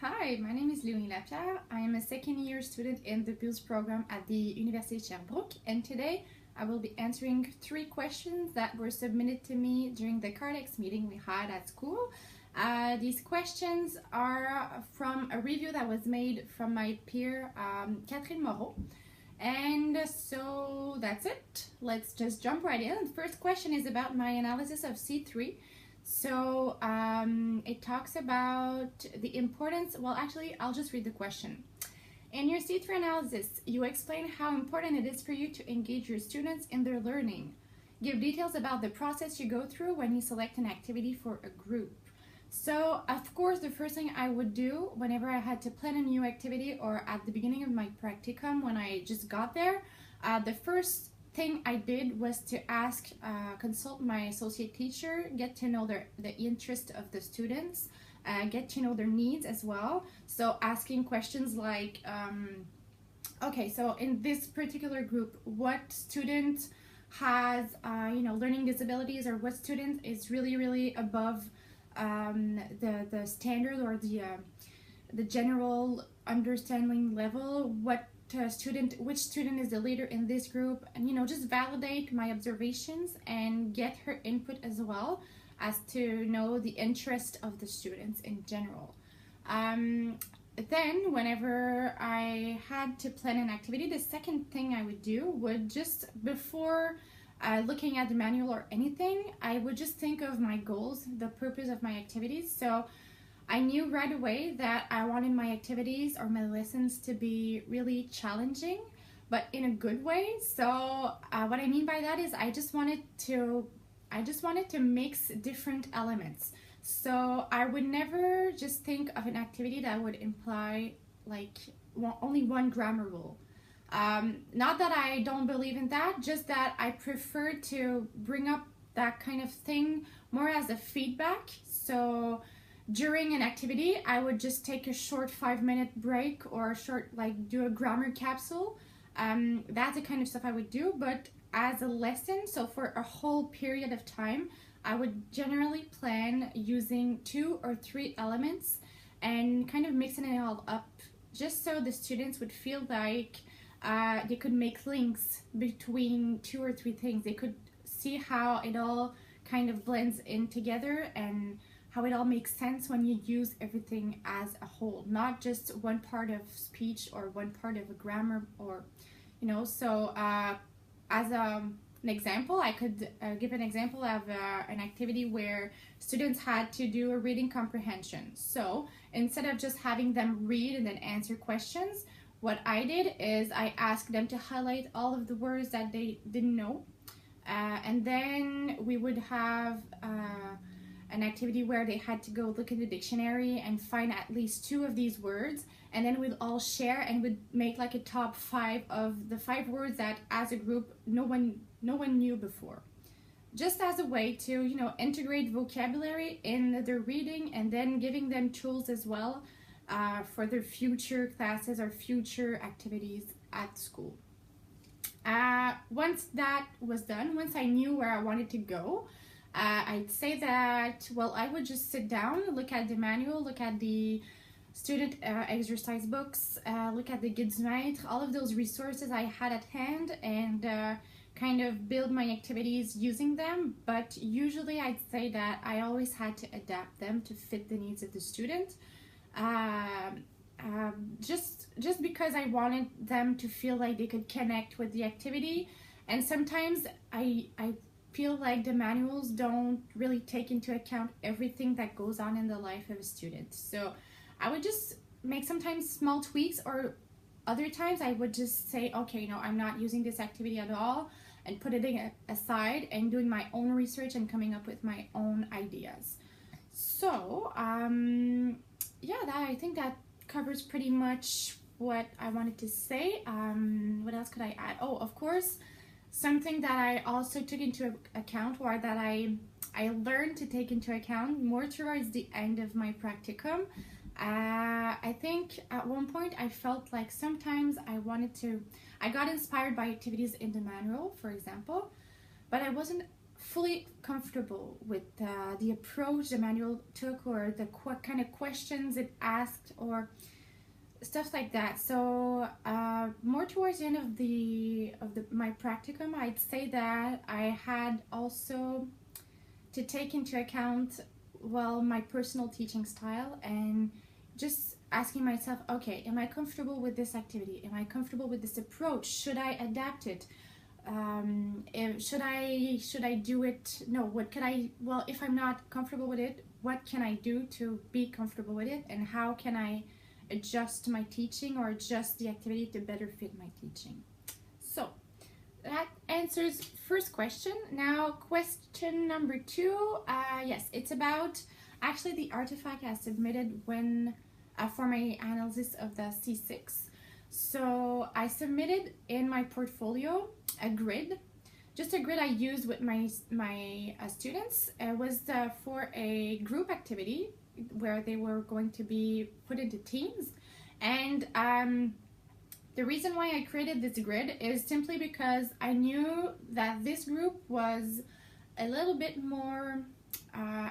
Hi, my name is Léonie Lapierre. I am a second year student in the BULS program at the Université Sherbrooke, and today I will be answering 3 questions that were submitted to me during the Cardex meeting we had at school. These questions are from a review that was made from my peer, Catherine Moreau. And so that's it. Let's just jump right in. The first question is about my analysis of C3. So it talks about the importance. Well, actually, I'll just read the question. In your C3 analysis, you explain how important it is for you to engage your students in their learning. Give details about the process you go through when you select an activity for a group. So, of course, the first thing I would do whenever I had to plan a new activity or at the beginning of my practicum when I just got there, the first thing I did was to consult my associate teacher, get to know the interest of the students, get to know their needs as well. So asking questions like, okay, so in this particular group, what student has, learning disabilities, or what student is really above the standard or the general understanding level, which student is the leader in this group, and just validate my observations and get her input as well as to know the interest of the students in general. Then whenever I had to plan an activity, the second thing I would do would just before looking at the manual or anything, I would just think of my goals, the purpose of my activities. So I knew right away that I wanted my activities or my lessons to be really challenging, but in a good way. So what I mean by that is I just wanted to mix different elements. So I would never just think of an activity that would imply like only one grammar rule. Not that I don't believe in that, just that I prefer to bring up that kind of thing more as a feedback. So during an activity, I would just take a short 5-minute break or do a grammar capsule. That's the kind of stuff I would do. But as a lesson, so for a whole period of time, I would generally plan using 2 or 3 elements and kind of mixing it all up, just so the students would feel like they could make links between 2 or 3 things. They could see how it all kind of blends in together and how it all makes sense when you use everything as a whole, not just one part of speech or one part of a grammar, or so as an example, I could give an example of an activity where students had to do a reading comprehension. So instead of just having them read and then answer questions, what I did is I asked them to highlight all of the words that they didn't know, and then we would have an activity where they had to go look in the dictionary and find at least 2 of these words, and then we'd all share and would make like a top 5 of the 5 words that as a group no one knew before, just as a way to integrate vocabulary in their reading, and then giving them tools as well for their future classes or future activities at school. Once that was done, once I knew where I wanted to go, I'd say that, well, I would just sit down, look at the manual, look at the student exercise books, look at the Guide du Maître, all of those resources I had at hand, and kind of build my activities using them. But usually I'd say that I always had to adapt them to fit the needs of the student, just because I wanted them to feel like they could connect with the activity. And sometimes I feel like the manuals don't really take into account everything that goes on in the life of a student. So I would just make sometimes small tweaks, or other times I would just say, okay, no, I'm not using this activity at all, and put it aside and doing my own research and coming up with my own ideas. So I think that covers pretty much what I wanted to say. What else could I add? Oh, of course, something that I also took into account, or that I learned to take into account more towards the end of my practicum. I think at one point I felt like sometimes I got inspired by activities in the manual, for example, but I wasn't fully comfortable with the approach the manual took, or the kind of questions it asked, or stuff like that. So more towards the end of my practicum, I'd say that I had also to take into account, well, my personal teaching style, and just asking myself, okay, am I comfortable with this activity? Am I comfortable with this approach? Should I adapt it? Should I do it? No, what could I, well, if I'm not comfortable with it, what can I do to be comfortable with it, and how can I adjust my teaching or adjust the activity to better fit my teaching? So that answers first question. Now question number 2, yes, it's about actually the artifact I submitted when for my analysis of the C6. So I submitted in my portfolio a grid, just a grid I used with my students. It was for a group activity where they were going to be put into teams, and the reason why I created this grid is simply because I knew that this group was a little bit more,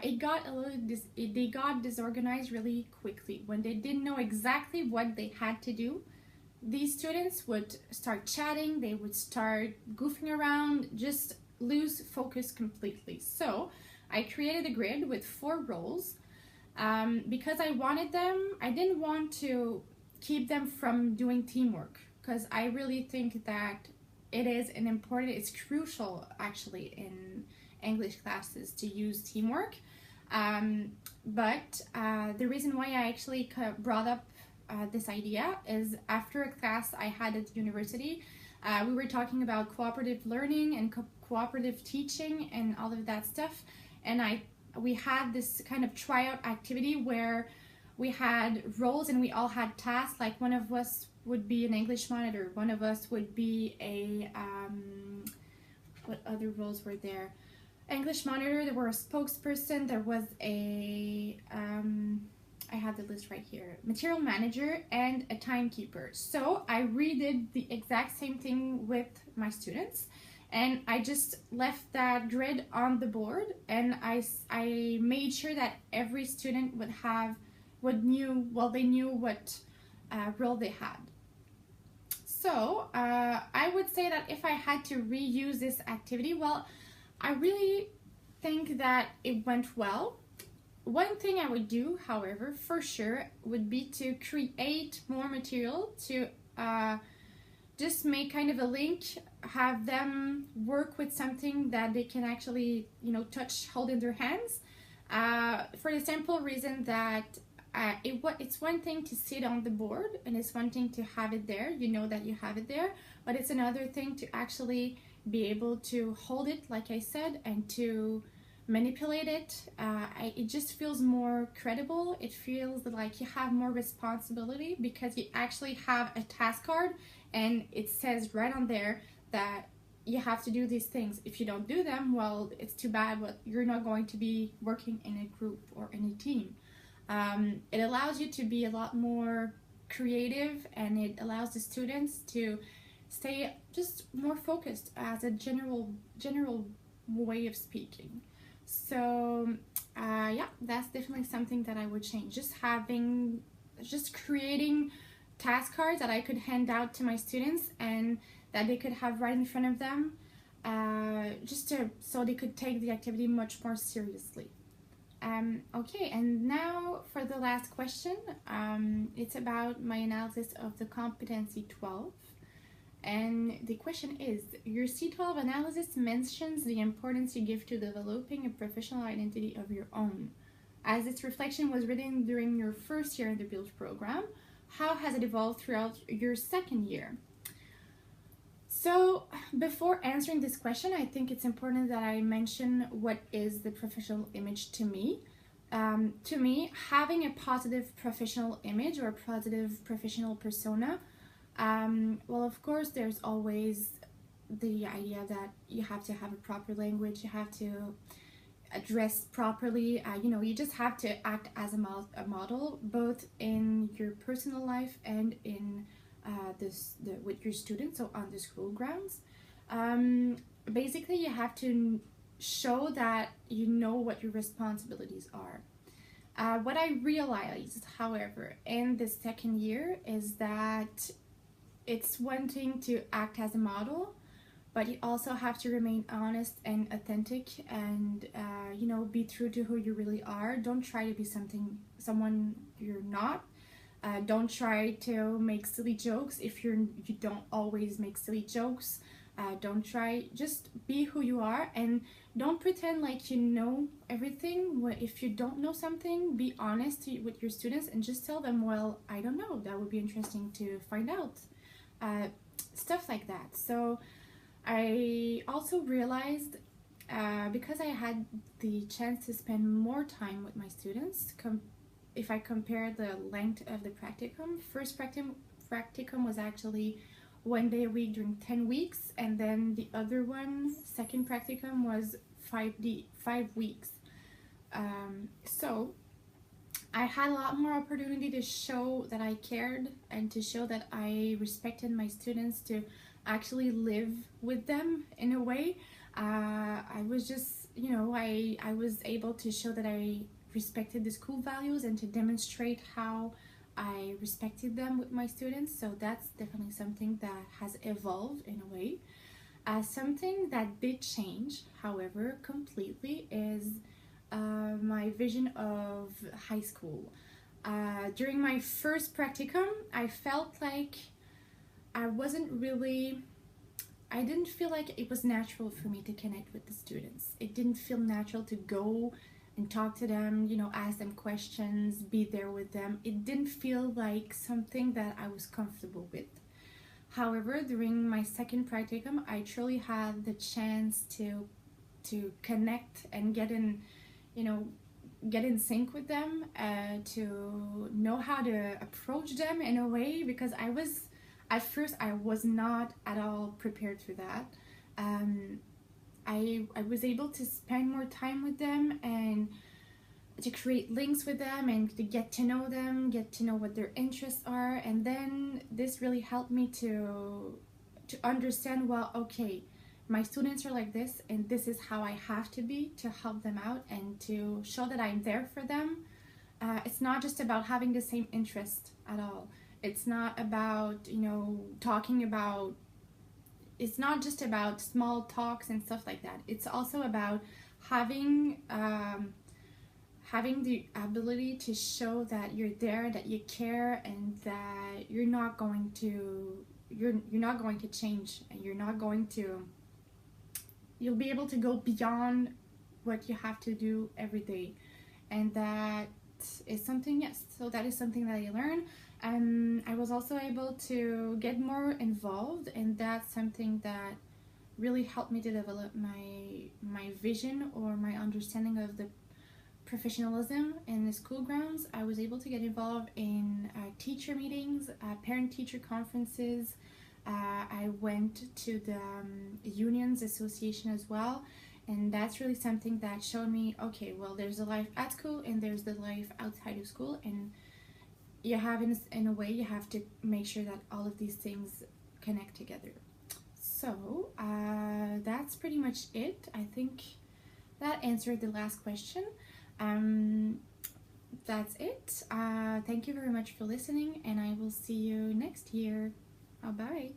they got disorganized really quickly. When they didn't know exactly what they had to do, these students would start chatting, they would start goofing around, just lose focus completely. So I created a grid with 4 roles because I didn't want to keep them from doing teamwork, because I really think that it's crucial actually in English classes to use teamwork. But the reason why I actually brought up this idea is after a class I had at the university, we were talking about cooperative learning and cooperative teaching and all of that stuff, and we had this kind of tryout activity where we had roles and we all had tasks. Like one of us would be an English monitor, one of us would be a what other roles were there? English monitor, there were a spokesperson, there was a I have the list right here, material manager, and a timekeeper. So I redid the exact same thing with my students, and I just left that grid on the board, and I made sure that every student they knew what role they had. So I would say that if I had to reuse this activity, well, I really think that it went well. One thing I would do, however, for sure, would be to create more material, to just make kind of a link, have them work with something that they can actually, touch, hold in their hands, for the simple reason that it's one thing to sit on the board, and it's one thing to have it there, that you have it there, but it's another thing to actually be able to hold it, like I said, and to manipulate it. It just feels more credible. It feels like you have more responsibility because you actually have a task card, and it says right on there that you have to do these things. If you don't do them, well, it's too bad, but you're not going to be working in a group or in a team. It allows you to be a lot more creative, and it allows the students to stay just more focused, as a general way of speaking. So yeah, that's definitely something that I would change. Just creating task cards that I could hand out to my students and that they could have right in front of them, so they could take the activity much more seriously. Okay, and now for the last question, it's about my analysis of the competency 12. And the question is, your C12 analysis mentions the importance you give to developing a professional identity of your own. As its reflection was written during your first year in the BUILD program, how has it evolved throughout your second year? So before answering this question, I think it's important that I mention what is the professional image to me. To me, having a positive professional image or a positive professional persona, well, of course, there's always the idea that you have to have a proper language, you have to address properly, you just have to act as a model, both in your personal life and in with your students, so on the school grounds. Basically, you have to show that you know what your responsibilities are. What I realized, however, in the second year is that it's one thing to act as a model, but you also have to remain honest and authentic, and be true to who you really are. Don't try to be someone you're not. Don't try to make silly jokes if you don't always make silly jokes. Don't try, just be who you are, and don't pretend like you know everything. If you don't know something, be honest with your students and just tell them, well, I don't know, that would be interesting to find out. Stuff like that. So I also realized, because I had the chance to spend more time with my students, if I compare the length of the practicum, first practicum was actually 1 day a week during 10 weeks, and then the other one, second practicum, was 5 weeks. So I had a lot more opportunity to show that I cared and to show that I respected my students, to actually live with them in a way. I was just, I was able to show that I respected the school values and to demonstrate how I respected them with my students. So that's definitely something that has evolved in a way. Something that did change, however, completely is my vision of high school. During my first practicum, I felt like I didn't feel like it was natural for me to connect with the students. It didn't feel natural to go and talk to them, ask them questions, be there with them. It didn't feel like something that I was comfortable with. However, during my second practicum, I truly had the chance to connect and get in sync with them, to know how to approach them in a way, because at first I was not at all prepared for that. I was able to spend more time with them and to create links with them and to get to know them, get to know what their interests are, and then this really helped me to understand, well, okay, my students are like this, and this is how I have to be to help them out and to show that I'm there for them. It's not just about having the same interest at all. It's not about, talking about, it's not just about small talks and stuff like that. It's also about having the ability to show that you're there, that you care, and that you're not going to change, and you'll be able to go beyond what you have to do every day. And that is something, yes, so that is something that I learned. I was also able to get more involved, and that's something that really helped me to develop my vision or my understanding of the professionalism in the school grounds. I was able to get involved in teacher meetings, parent-teacher conferences. I went to the unions association as well, and that's really something that showed me, okay, well, there's a life at school and there's the life outside of school, and you have, in a way, you have to make sure that all of these things connect together. So that's pretty much it. I think that answered the last question. That's it. Thank you very much for listening, and I will see you next year. Bye.